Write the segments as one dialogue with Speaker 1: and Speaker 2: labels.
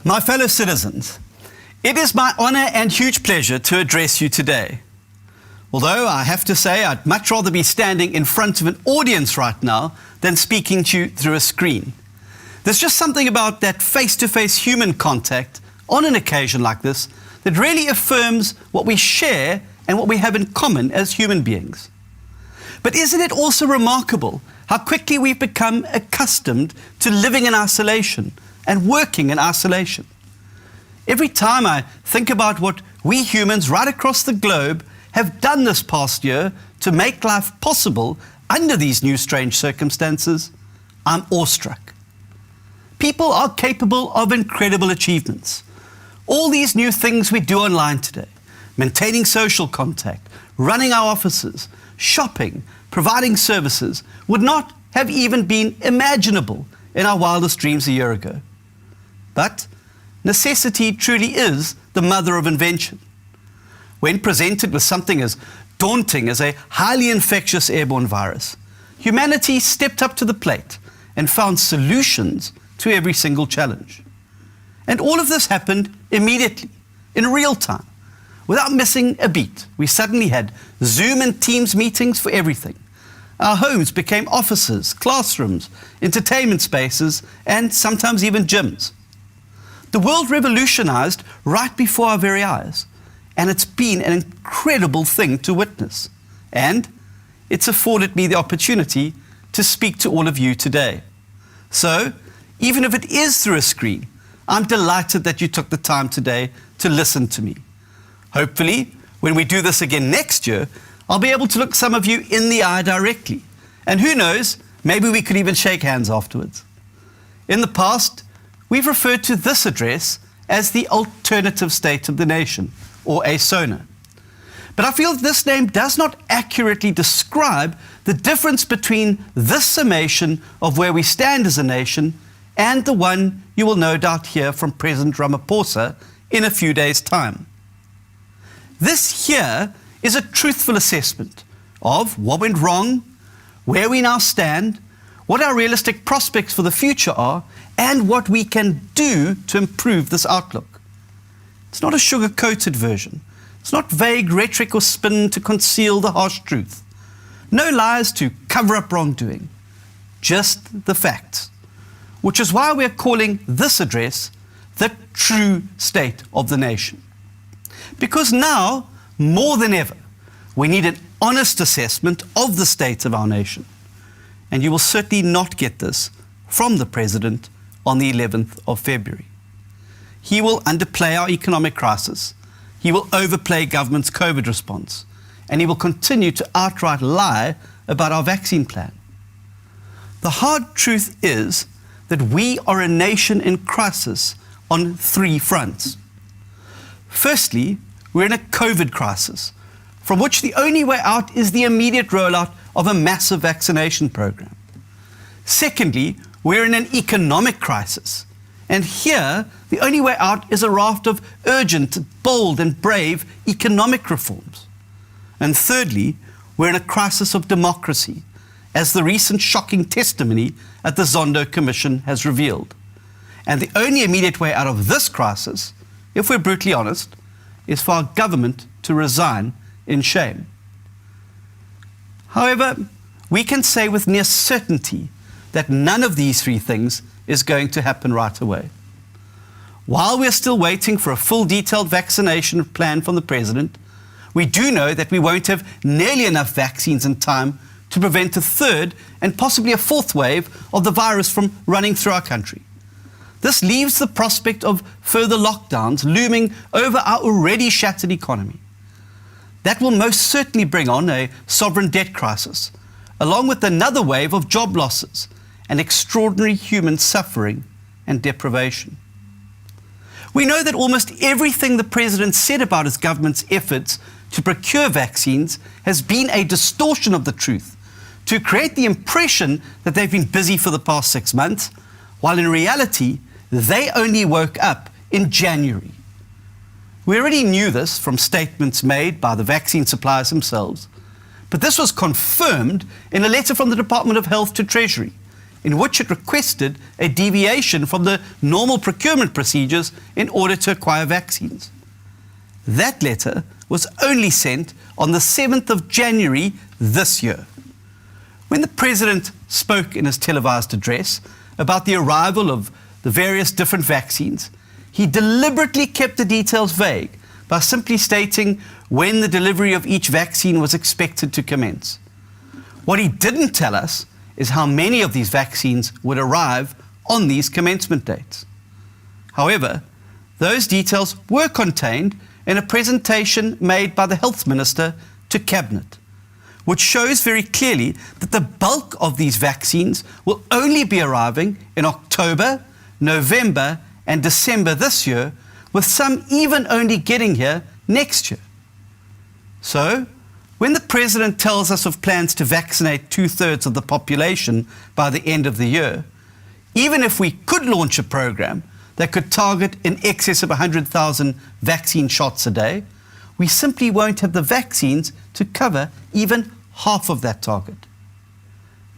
Speaker 1: My fellow citizens, it is my honor and huge pleasure to address you today. Although I have to say I'd much rather be standing in front of an audience right now than speaking to you through a screen. There's just something about that face-to-face human contact on an occasion like this that really affirms what we share and what we have in common as human beings. But isn't it also remarkable how quickly we've become accustomed to living in isolation and working in isolation? Every time I think about what we humans right across the globe have done this past year to make life possible under these new strange circumstances, I'm awestruck. People are capable of incredible achievements. All these new things we do online today, maintaining social contact, running our offices, shopping, providing services, would not have even been imaginable in our wildest dreams a year ago. But necessity truly is the mother of invention. When presented with something as daunting as a highly infectious airborne virus, humanity stepped up to the plate and found solutions to every single challenge. And all of this happened immediately, in real time, without missing a beat. We suddenly had Zoom and Teams meetings for everything. Our homes became offices, classrooms, entertainment spaces, and sometimes even gyms. The world revolutionized right before our very eyes, and it's been an incredible thing to witness. And it's afforded me the opportunity to speak to all of you today. So, even if it is through a screen, I'm delighted that you took the time today to listen to me. Hopefully, when we do this again next year, I'll be able to look some of you in the eye directly. And who knows, maybe we could even shake hands afterwards. In the past, we've referred to this address as the Alternative State of the Nation, or ASONA. But I feel this name does not accurately describe the difference between this summation of where we stand as a nation and the one you will no doubt hear from President Ramaphosa in a few days' time. This here is a truthful assessment of what went wrong, where we now stand, what our realistic prospects for the future are, and what we can do to improve this outlook. It's not a sugar-coated version. It's not vague rhetoric or spin to conceal the harsh truth. No lies to cover up wrongdoing. Just the facts. Which is why we're calling this address the true state of the nation. Because now, more than ever, we need an honest assessment of the state of our nation. And you will certainly not get this from the President on the 11th of February. He will underplay our economic crisis. He will overplay government's COVID response. And he will continue to outright lie about our vaccine plan. The hard truth is that we are a nation in crisis on three fronts. Firstly, we're in a COVID crisis, from which the only way out is the immediate rollout of a massive vaccination program. Secondly, we're in an economic crisis, and here the only way out is a raft of urgent, bold and brave economic reforms. And thirdly, we're in a crisis of democracy, as the recent shocking testimony at the Zondo Commission has revealed. And the only immediate way out of this crisis, if we're brutally honest, is for our government to resign in shame. However, we can say with near certainty that none of these three things is going to happen right away. While we're still waiting for a full detailed vaccination plan from the President, we do know that we won't have nearly enough vaccines in time to prevent a third and possibly a fourth wave of the virus from running through our country. This leaves the prospect of further lockdowns looming over our already shattered economy. That will most certainly bring on a sovereign debt crisis, along with another wave of job losses and extraordinary human suffering and deprivation. We know that almost everything the President said about his government's efforts to procure vaccines has been a distortion of the truth, to create the impression that they've been busy for the past 6 months, while in reality, they only woke up in January. We already knew this from statements made by the vaccine suppliers themselves, but this was confirmed in a letter from the Department of Health to Treasury, in which it requested a deviation from the normal procurement procedures in order to acquire vaccines. That letter was only sent on the 7th of January this year. When the President spoke in his televised address about the arrival of the various different vaccines, he deliberately kept the details vague by simply stating when the delivery of each vaccine was expected to commence. What he didn't tell us is how many of these vaccines would arrive on these commencement dates. However, those details were contained in a presentation made by the Health Minister to Cabinet, which shows very clearly that the bulk of these vaccines will only be arriving in October, November, and December this year, with some even only getting here next year. So, when the President tells us of plans to vaccinate 2/3 of the population by the end of the year, even if we could launch a program that could target in excess of 100,000 vaccine shots a day, we simply won't have the vaccines to cover even half of that target.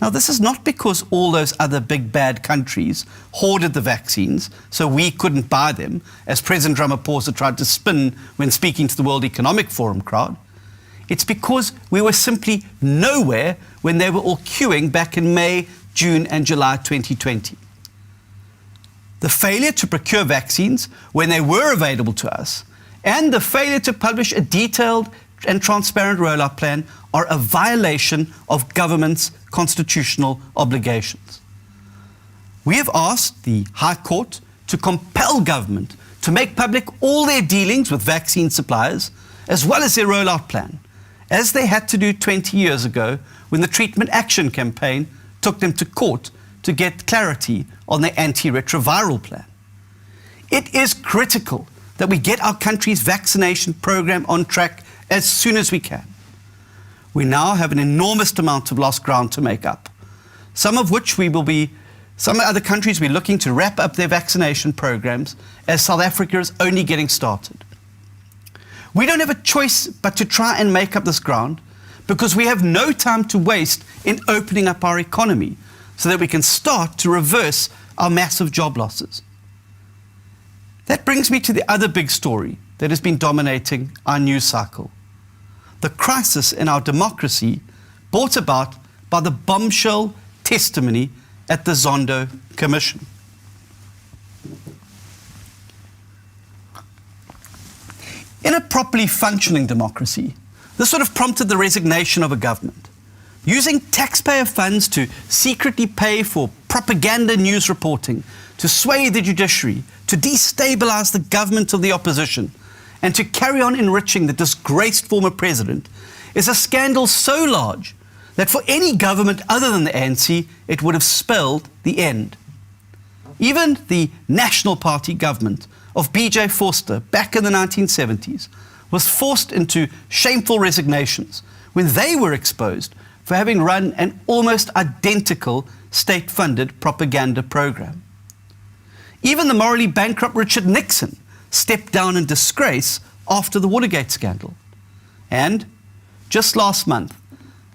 Speaker 1: Now, this is not because all those other big bad countries hoarded the vaccines so we couldn't buy them, as President Ramaphosa tried to spin when speaking to the World Economic Forum crowd. It's because we were simply nowhere when they were all queuing back in May, June, and July 2020. The failure to procure vaccines when they were available to us, and the failure to publish a detailed and transparent rollout plan are a violation of government's constitutional obligations. We have asked the High Court to compel government to make public all their dealings with vaccine suppliers, as well as their rollout plan, as they had to do 20 years ago when the Treatment Action Campaign took them to court to get clarity on their antiretroviral plan. It is critical that we get our country's vaccination program on track as soon as we can. We now have an enormous amount of lost ground to make up, some other countries will be looking to wrap up their vaccination programs as South Africa is only getting started. We don't have a choice but to try and make up this ground because we have no time to waste in opening up our economy so that we can start to reverse our massive job losses. That brings me to the other big story that has been dominating our news cycle: the crisis in our democracy brought about by the bombshell testimony at the Zondo Commission. In a properly functioning democracy, this would have prompted the resignation of a government. Using taxpayer funds to secretly pay for propaganda news reporting, to sway the judiciary, to destabilize the government of the opposition, and to carry on enriching the disgraced former president is a scandal so large that for any government other than the ANC, it would have spelled the end. Even the National Party government of B.J. Vorster back in the 1970s was forced into shameful resignations when they were exposed for having run an almost identical state-funded propaganda program. Even the morally bankrupt Richard Nixon stepped down in disgrace after the Watergate scandal. And just last month,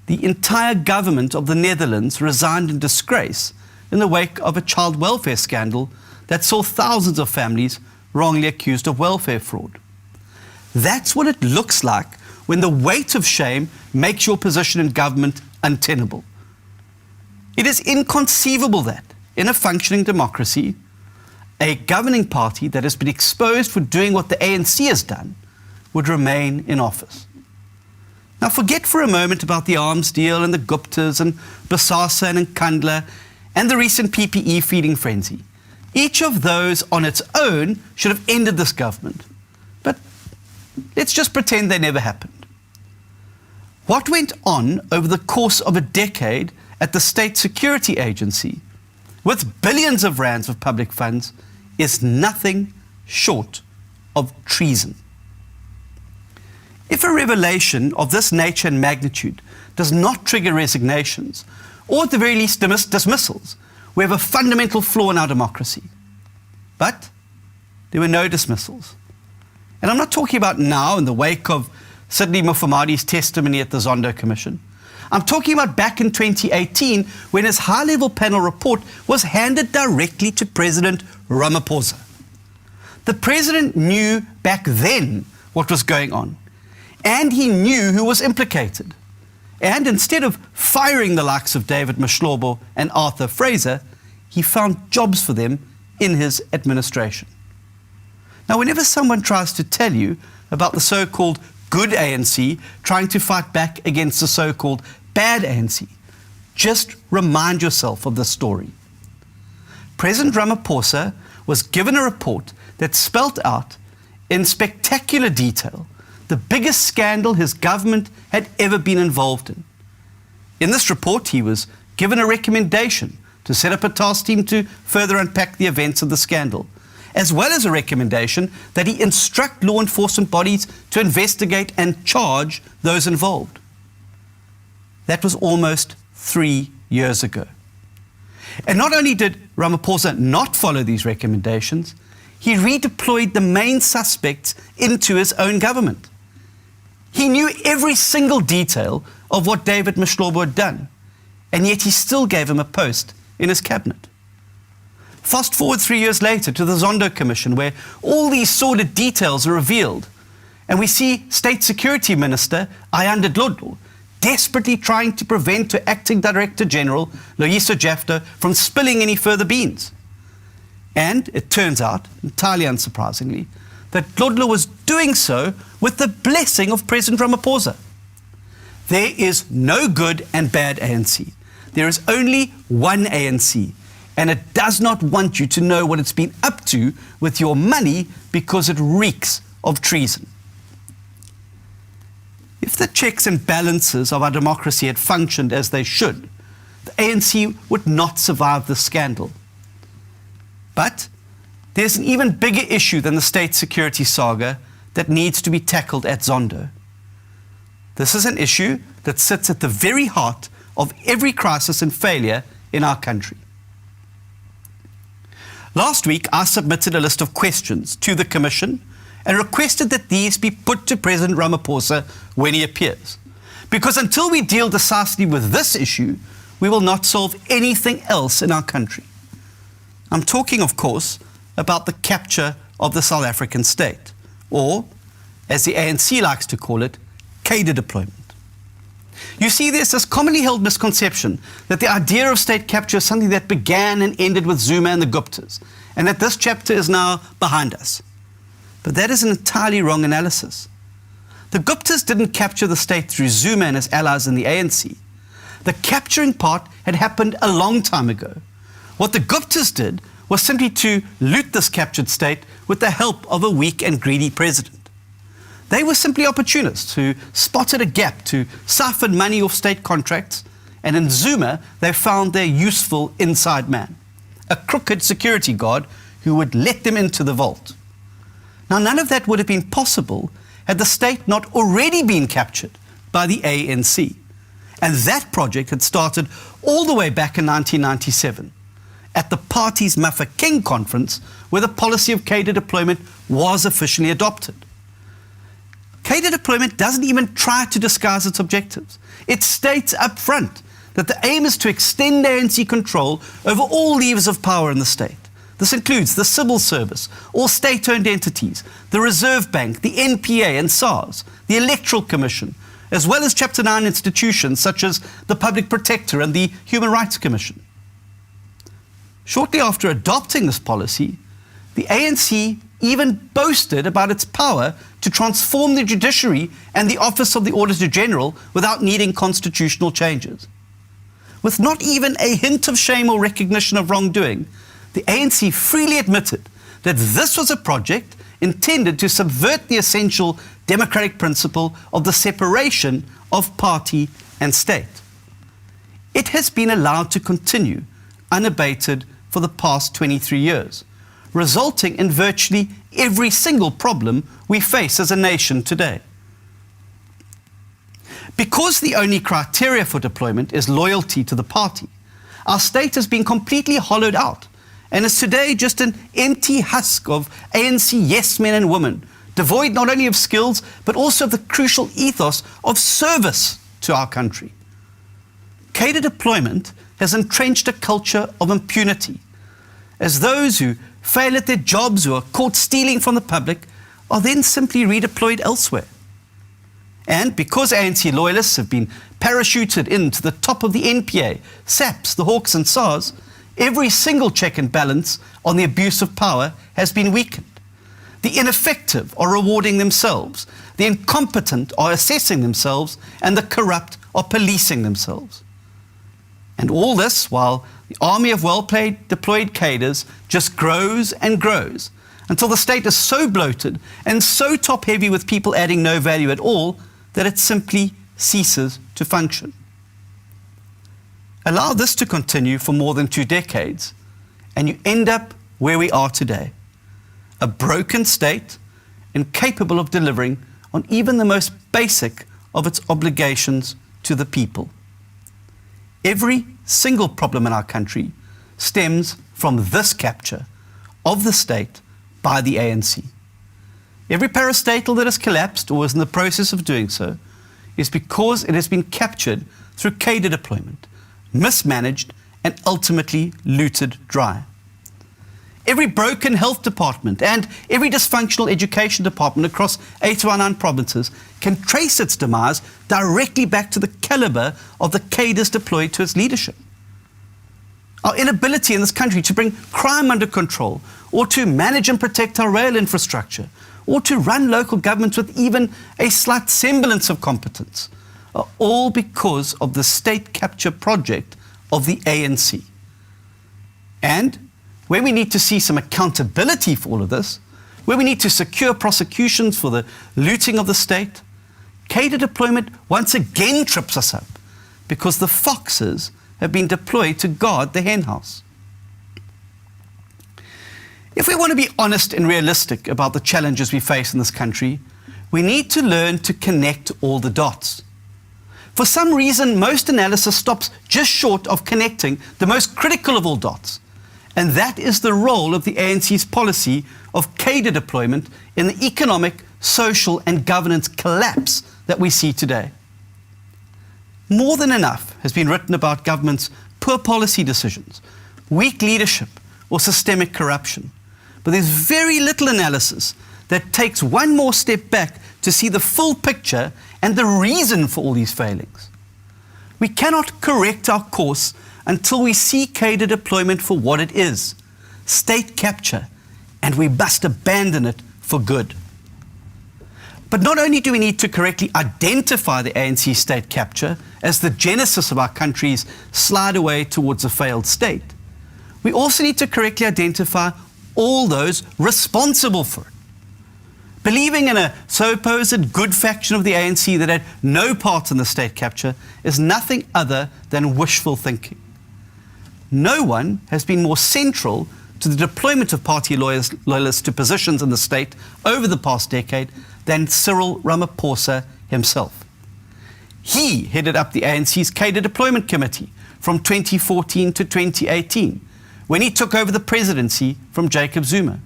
Speaker 1: the entire government of the Netherlands resigned in disgrace in the wake of a child welfare scandal that saw thousands of families wrongly accused of welfare fraud. That's what it looks like when the weight of shame makes your position in government untenable. It is inconceivable that, in a functioning democracy, a governing party that has been exposed for doing what the ANC has done would remain in office. Now forget for a moment about the arms deal and the Guptas and Bosasa and Nkandla and the recent PPE feeding frenzy. Each of those on its own should have ended this government. But let's just pretend they never happened. What went on over the course of a decade at the State Security Agency, with billions of rands of public funds, is nothing short of treason. If a revelation of this nature and magnitude does not trigger resignations, or at the very least dismissals, we have a fundamental flaw in our democracy. But there were no dismissals. And I'm not talking about now in the wake of Sidney Mufamadi's testimony at the Zondo Commission. I'm talking about back in 2018 when his high-level panel report was handed directly to President Ramaphosa. The president knew back then what was going on, and he knew who was implicated. And instead of firing the likes of David Mashlobo and Arthur Fraser, he found jobs for them in his administration. Now, whenever someone tries to tell you about the so-called good ANC trying to fight back against the so-called bad ANC, just remind yourself of this story. President Ramaphosa was given a report that spelt out in spectacular detail the biggest scandal his government had ever been involved in. In this report, he was given a recommendation to set up a task team to further unpack the events of the scandal, as well as a recommendation that he instruct law enforcement bodies to investigate and charge those involved. That was almost 3 years ago. And not only did Ramaphosa not follow these recommendations, he redeployed the main suspects into his own government. He knew every single detail of what David Mashlobo had done, and yet he still gave him a post in his cabinet. Fast forward 3 years later to the Zondo Commission, where all these sordid details are revealed, and we see State Security Minister Ayanda Dlodlo desperately trying to prevent the Acting Director General, Loyiso Jafta, from spilling any further beans. And it turns out, entirely unsurprisingly, that Dlodlo was doing so with the blessing of President Ramaphosa. There is no good and bad ANC. There is only one ANC, and it does not want you to know what it's been up to with your money because it reeks of treason. If the checks and balances of our democracy had functioned as they should, the ANC would not survive the scandal. But there's an even bigger issue than the state security saga that needs to be tackled at Zondo. This is an issue that sits at the very heart of every crisis and failure in our country. Last week, I submitted a list of questions to the Commission and requested that these be put to President Ramaphosa when he appears. Because until we deal decisively with this issue, we will not solve anything else in our country. I'm talking, of course, about the capture of the South African state, or, as the ANC likes to call it, cadre deployment. You see, there's this commonly held misconception that the idea of state capture is something that began and ended with Zuma and the Guptas, and that this chapter is now behind us. But that is an entirely wrong analysis. The Guptas didn't capture the state through Zuma and his allies in the ANC. The capturing part had happened a long time ago. What the Guptas did was simply to loot this captured state with the help of a weak and greedy president. They were simply opportunists who spotted a gap to siphon money off state contracts, and in Zuma they found their useful inside man, a crooked security guard who would let them into the vault. Now, none of that would have been possible had the state not already been captured by the ANC. And that project had started all the way back in 1997 at the party's Mafeking conference, where the policy of cadre deployment was officially adopted. Cadre deployment doesn't even try to disguise its objectives. It states up front that the aim is to extend ANC control over all levers of power in the state. This includes the civil service, all state-owned entities, the Reserve Bank, the NPA and SARS, the Electoral Commission, as well as Chapter 9 institutions such as the Public Protector and the Human Rights Commission. Shortly after adopting this policy, the ANC even boasted about its power to transform the judiciary and the Office of the Auditor General without needing constitutional changes. With not even a hint of shame or recognition of wrongdoing, the ANC freely admitted that this was a project intended to subvert the essential democratic principle of the separation of party and state. It has been allowed to continue unabated for the past 23 years, resulting in virtually every single problem we face as a nation today. Because the only criteria for deployment is loyalty to the party, our state has been completely hollowed out and is today just an empty husk of ANC yes men and women, devoid not only of skills, but also of the crucial ethos of service to our country. cadre deployment has entrenched a culture of impunity, as those who fail at their jobs, who are caught stealing from the public, are then simply redeployed elsewhere. And because ANC loyalists have been parachuted into the top of the NPA, SAPS, the Hawks and SARS, every single check and balance on the abuse of power has been weakened. The ineffective are rewarding themselves, the incompetent are assessing themselves, and the corrupt are policing themselves. And all this while the army of well-paid deployed cadres just grows and grows until the state is so bloated and so top-heavy with people adding no value at all that it simply ceases to function. Allow this to continue for more than 2 decades, and you end up where we are today, a broken state incapable of delivering on even the most basic of its obligations to the people. Every single problem in our country stems from this capture of the state by the ANC. Every parastatal that has collapsed or is in the process of doing so is because it has been captured through cadre deployment, mismanaged, and ultimately looted dry. Every broken health department and every dysfunctional education department across 8 of our 9 provinces can trace its demise directly back to the caliber of the cadres deployed to its leadership. Our inability in this country to bring crime under control, or to manage and protect our rail infrastructure, or to run local governments with even a slight semblance of competence, are all because of the state capture project of the ANC. And where we need to see some accountability for all of this, where we need to secure prosecutions for the looting of the state, cadre deployment once again trips us up because the foxes have been deployed to guard the henhouse. If we want to be honest and realistic about the challenges we face in this country, we need to learn to connect all the dots. For some reason, most analysis stops just short of connecting the most critical of all dots, and that is the role of the ANC's policy of cadre deployment in the economic, social, and governance collapse that we see today. More than enough has been written about government's poor policy decisions, weak leadership, or systemic corruption. But there's very little analysis that takes one more step back to see the full picture and the reason for all these failings. We cannot correct our course until we see cadre deployment for what it is, state capture, and we must abandon it for good. But not only do we need to correctly identify the ANC state capture as the genesis of our country's slide away towards a failed state, we also need to correctly identify all those responsible for it. Believing in a supposed good faction of the ANC that had no part in the state capture is nothing other than wishful thinking. No one has been more central to the deployment of party loyalists to positions in the state over the past decade than Cyril Ramaphosa himself. He headed up the ANC's cadre deployment committee from 2014 to 2018, when he took over the presidency from Jacob Zuma.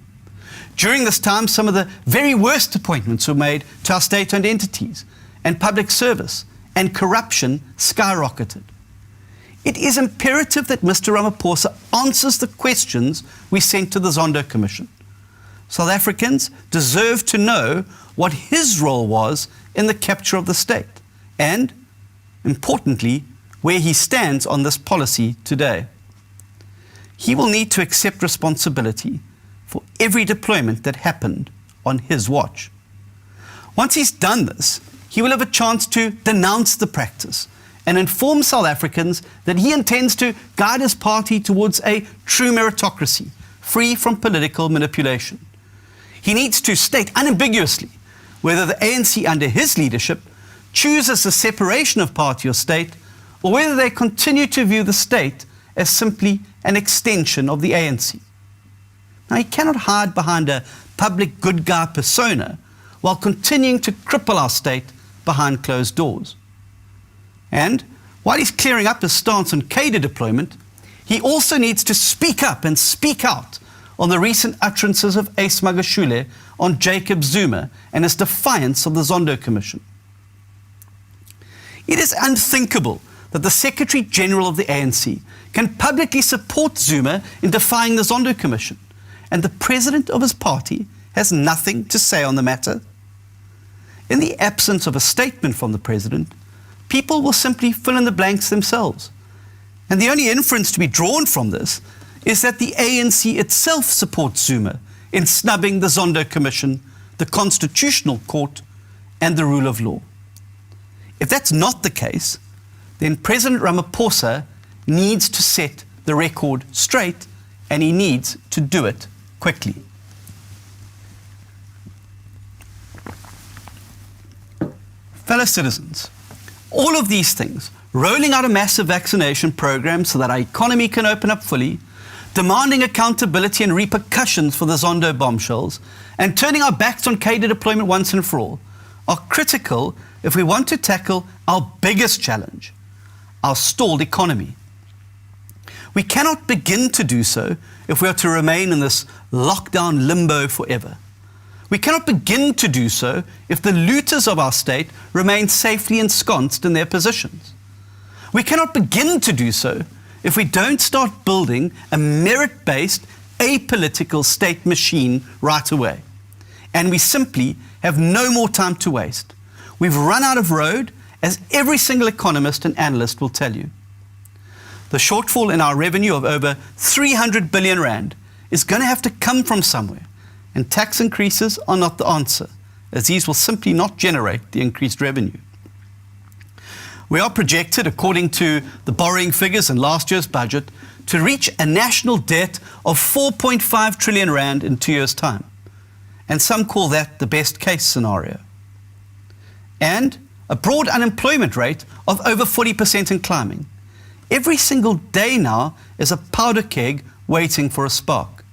Speaker 1: During this time, some of the very worst appointments were made to our state-owned entities, and public service and corruption skyrocketed. It is imperative that Mr. Ramaphosa answers the questions we sent to the Zondo Commission. South Africans deserve to know what his role was in the capture of the state, and, importantly, where he stands on this policy today. He will need to accept responsibility for every deployment that happened on his watch. Once he's done this, he will have a chance to denounce the practice and inform South Africans that he intends to guide his party towards a true meritocracy, free from political manipulation. He needs to state unambiguously whether the ANC under his leadership chooses the separation of party or state, or whether they continue to view the state as simply an extension of the ANC. Now, he cannot hide behind a public good guy persona while continuing to cripple our state behind closed doors. And while he's clearing up his stance on cadre deployment, he also needs to speak up and speak out on the recent utterances of Ace Magashule on Jacob Zuma and his defiance of the Zondo Commission. It is unthinkable that the Secretary General of the ANC can publicly support Zuma in defying the Zondo Commission, and the President of his party has nothing to say on the matter? In the absence of a statement from the President, people will simply fill in the blanks themselves. And the only inference to be drawn from this is that the ANC itself supports Zuma in snubbing the Zondo Commission, the Constitutional Court, and the rule of law. If that's not the case, then President Ramaphosa needs to set the record straight, and he needs to do it quickly. Fellow citizens, all of these things, rolling out a massive vaccination program so that our economy can open up fully, demanding accountability and repercussions for the Zondo bombshells, and turning our backs on cadre deployment once and for all, are critical if we want to tackle our biggest challenge, our stalled economy. We cannot begin to do so if we are to remain in this lockdown limbo forever. We cannot begin to do so if the looters of our state remain safely ensconced in their positions. We cannot begin to do so if we don't start building a merit-based, apolitical state machine right away. And we simply have no more time to waste. We've run out of road, as every single economist and analyst will tell you. The shortfall in our revenue of over 300 billion rand is going to have to come from somewhere, and tax increases are not the answer, as these will simply not generate the increased revenue. We are projected, according to the borrowing figures in last year's budget, to reach a national debt of 4.5 trillion rand in 2 years' time. And some call that the best case scenario. And a broad unemployment rate of over 40% and climbing. Every single day now is a powder keg waiting for a spark.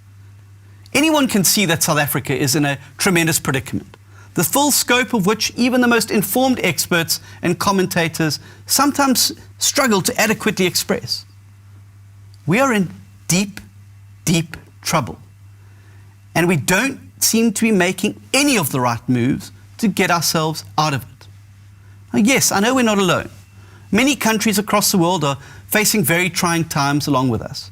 Speaker 1: Anyone can see that South Africa is in a tremendous predicament, the full scope of which even the most informed experts and commentators sometimes struggle to adequately express. We are in deep, deep trouble, and we don't seem to be making any of the right moves to get ourselves out of it. Now, yes, I know we're not alone. Many countries across the world are facing very trying times along with us.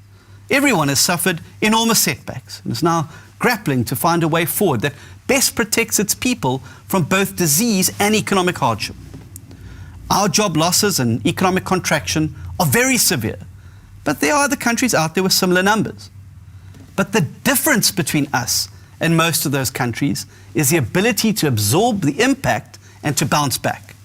Speaker 1: Everyone has suffered enormous setbacks and is now grappling to find a way forward that best protects its people from both disease and economic hardship. Our job losses and economic contraction are very severe, but there are other countries out there with similar numbers. But the difference between us and most of those countries is the ability to absorb the impact and to bounce back.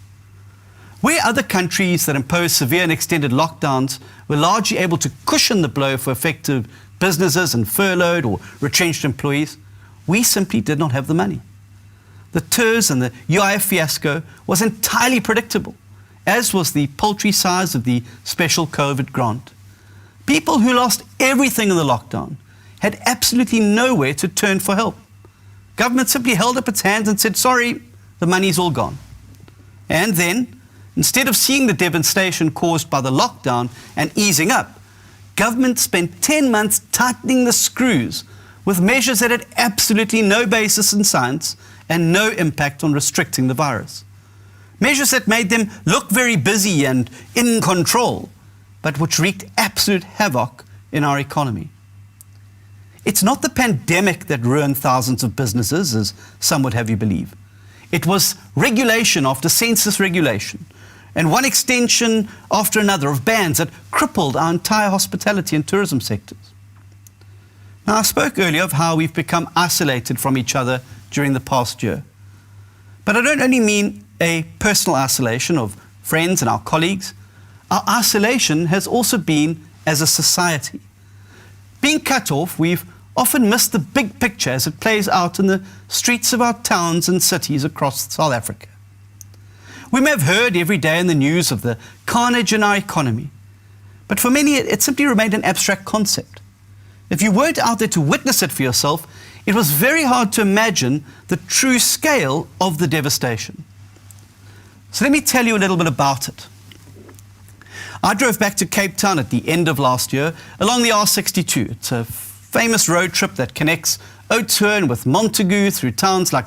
Speaker 1: Where other countries that impose severe and extended lockdowns were largely able to cushion the blow for affected businesses and furloughed or retrenched employees, we simply did not have the money. The TERS and the UIF fiasco was entirely predictable, as was the paltry size of the special COVID grant. People who lost everything in the lockdown had absolutely nowhere to turn for help. Government simply held up its hands and said, sorry, the money's all gone. And then, instead of seeing the devastation caused by the lockdown and easing up, government spent 10 months tightening the screws with measures that had absolutely no basis in science and no impact on restricting the virus. Measures that made them look very busy and in control, but which wreaked absolute havoc in our economy. It's not the pandemic that ruined thousands of businesses, as some would have you believe. It was regulation after census regulation, and one extension after another of bans that crippled our entire hospitality and tourism sectors. Now, I spoke earlier of how we've become isolated from each other during the past year. But I don't only mean a personal isolation of friends and our colleagues. Our isolation has also been as a society. Being cut off, we've often missed the big picture as it plays out in the streets of our towns and cities across South Africa. We may have heard every day in the news of the carnage in our economy, but for many it simply remained an abstract concept. If you weren't out there to witness it for yourself, it was very hard to imagine the true scale of the devastation. So let me tell you a little bit about it. I drove back to Cape Town at the end of last year along the R62. It's a famous road trip that connects Oudtshoorn with Montagu through towns like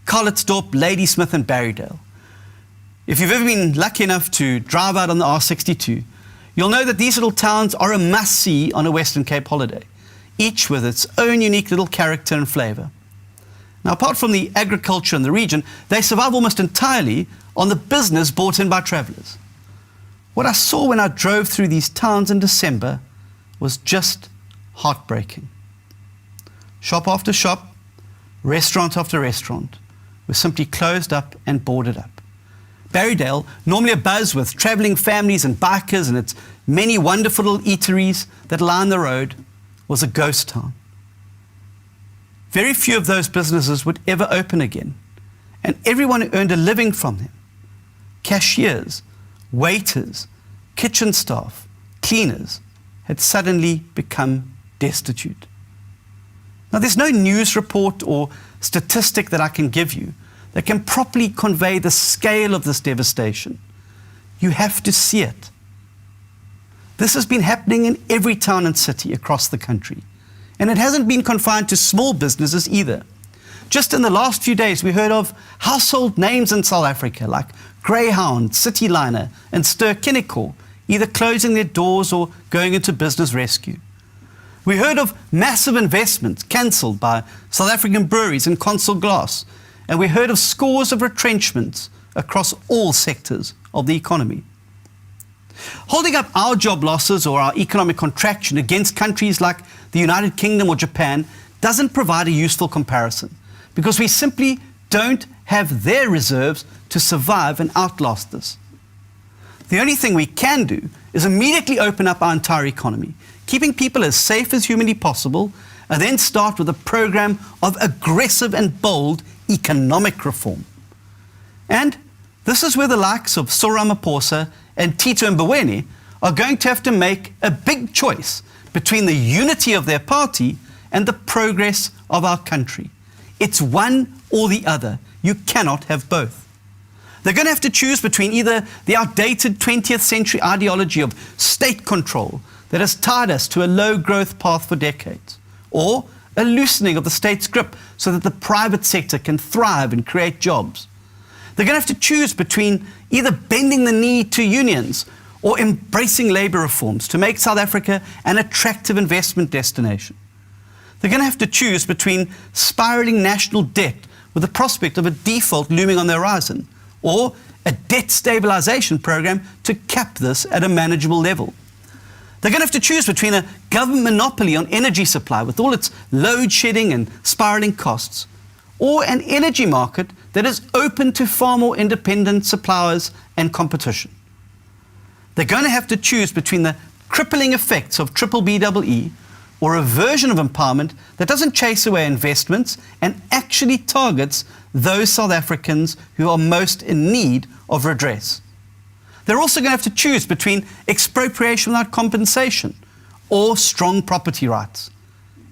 Speaker 1: Calitzdorp, Ladysmith and Barrydale. If you've ever been lucky enough to drive out on the R62, you'll know that these little towns are a must-see on a Western Cape holiday, each with its own unique little character and flavour. Now, apart from the agriculture in the region, they survive almost entirely on the business brought in by travellers. What I saw when I drove through these towns in December was just heartbreaking. Shop after shop, restaurant after restaurant, were simply closed up and boarded up. Barrydale, normally abuzz with travelling families and bikers and its many wonderful little eateries that line the road, was a ghost town. Very few of those businesses would ever open again, and everyone who earned a living from them, cashiers, waiters, kitchen staff, cleaners, had suddenly become destitute. Now, there's no news report or statistic that I can give you that can properly convey the scale of this devastation. You have to see it. This has been happening in every town and city across the country, and it hasn't been confined to small businesses either. Just in the last few days, we heard of household names in South Africa like Greyhound, Cityliner, and Ster-Kinekor either closing their doors or going into business rescue. We heard of massive investments cancelled by South African breweries and Consul Glass, and we heard of scores of retrenchments across all sectors of the economy. Holding up our job losses or our economic contraction against countries like the United Kingdom or Japan doesn't provide a useful comparison, because we simply don't have their reserves to survive and outlast this. The only thing we can do is immediately open up our entire economy, keeping people as safe as humanly possible, and then start with a program of aggressive and bold economic reform. And this is where the likes of Cyril Ramaphosa and Tito Mboweni are going to have to make a big choice between the unity of their party and the progress of our country. It's one or the other. You cannot have both. They're going to have to choose between either the outdated 20th century ideology of state control that has tied us to a low growth path for decades, or a loosening of the state's grip so that the private sector can thrive and create jobs. They're going to have to choose between either bending the knee to unions or embracing labour reforms to make South Africa an attractive investment destination. They're going to have to choose between spiralling national debt with the prospect of a default looming on the horizon, or a debt stabilisation program to cap this at a manageable level. They're going to have to choose between a government monopoly on energy supply with all its load shedding and spiralling costs, or an energy market that is open to far more independent suppliers and competition. They're going to have to choose between the crippling effects of triple BEE or a version of empowerment that doesn't chase away investments and actually targets those South Africans who are most in need of redress. They're also going to have to choose between expropriation without compensation or strong property rights.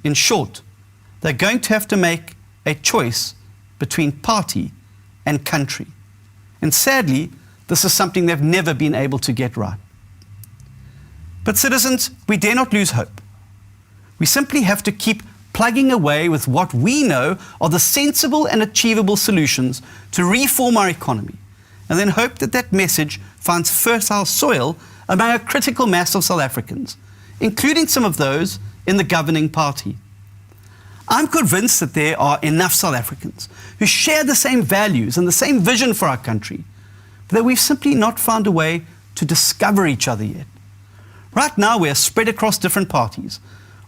Speaker 1: In short, they're going to have to make a choice between party and country. And sadly, this is something they've never been able to get right. But citizens, we dare not lose hope. We simply have to keep plugging away with what we know are the sensible and achievable solutions to reform our economy, and then hope that that message finds fertile soil among a critical mass of South Africans, including some of those in the governing party. I'm convinced that there are enough South Africans who share the same values and the same vision for our country, but that we've simply not found a way to discover each other yet. Right now, we are spread across different parties,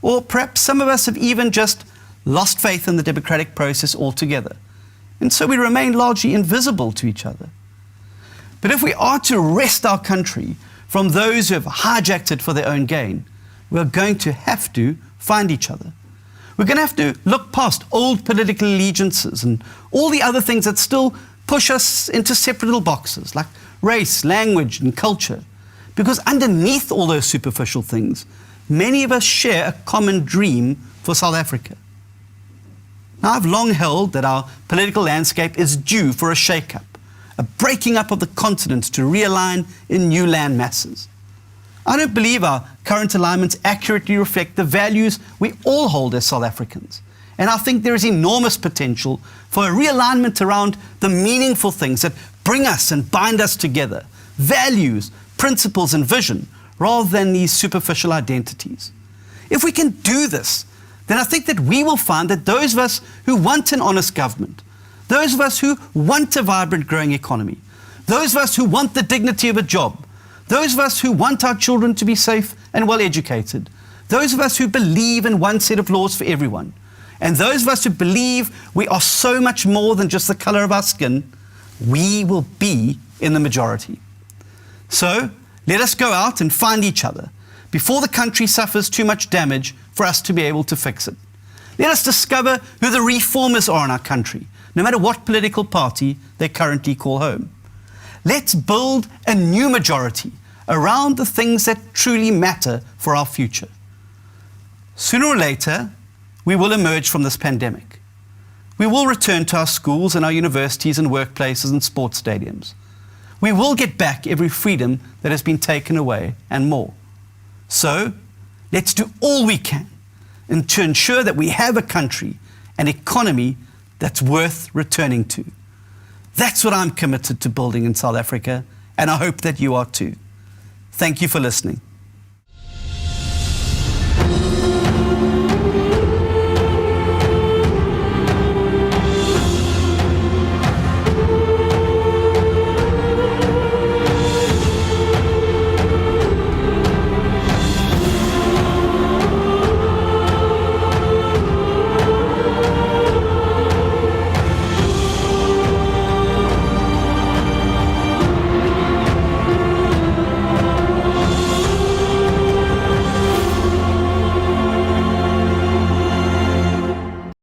Speaker 1: or perhaps some of us have even just lost faith in the democratic process altogether, and so we remain largely invisible to each other. But if we are to wrest our country from those who have hijacked it for their own gain, we're going to have to find each other. We're going to have to look past old political allegiances and all the other things that still push us into separate little boxes like race, language, and culture. Because underneath all those superficial things, many of us share a common dream for South Africa. Now, I've long held that our political landscape is due for a shake-up, a breaking up of the continent to realign in new land masses. I don't believe our current alignments accurately reflect the values we all hold as South Africans. And I think there is enormous potential for a realignment around the meaningful things that bring us and bind us together, values, principles and vision, rather than these superficial identities. If we can do this, then I think that we will find that those of us who want an honest government, those of us who want a vibrant growing economy, those of us who want the dignity of a job, those of us who want our children to be safe and well educated, those of us who believe in one set of laws for everyone, and those of us who believe we are so much more than just the color of our skin, we will be in the majority. So let us go out and find each other before the country suffers too much damage for us to be able to fix it. Let us discover who the reformers are in our country, no matter what political party they currently call home. Let's build a new majority around the things that truly matter for our future. Sooner or later, we will emerge from this pandemic. We will return to our schools and our universities and workplaces and sports stadiums. We will get back every freedom that has been taken away and more. So, let's do all we can to ensure that we have a country, an economy that's worth returning to. That's what I'm committed to building in South Africa, and I hope that you are too. Thank you for listening.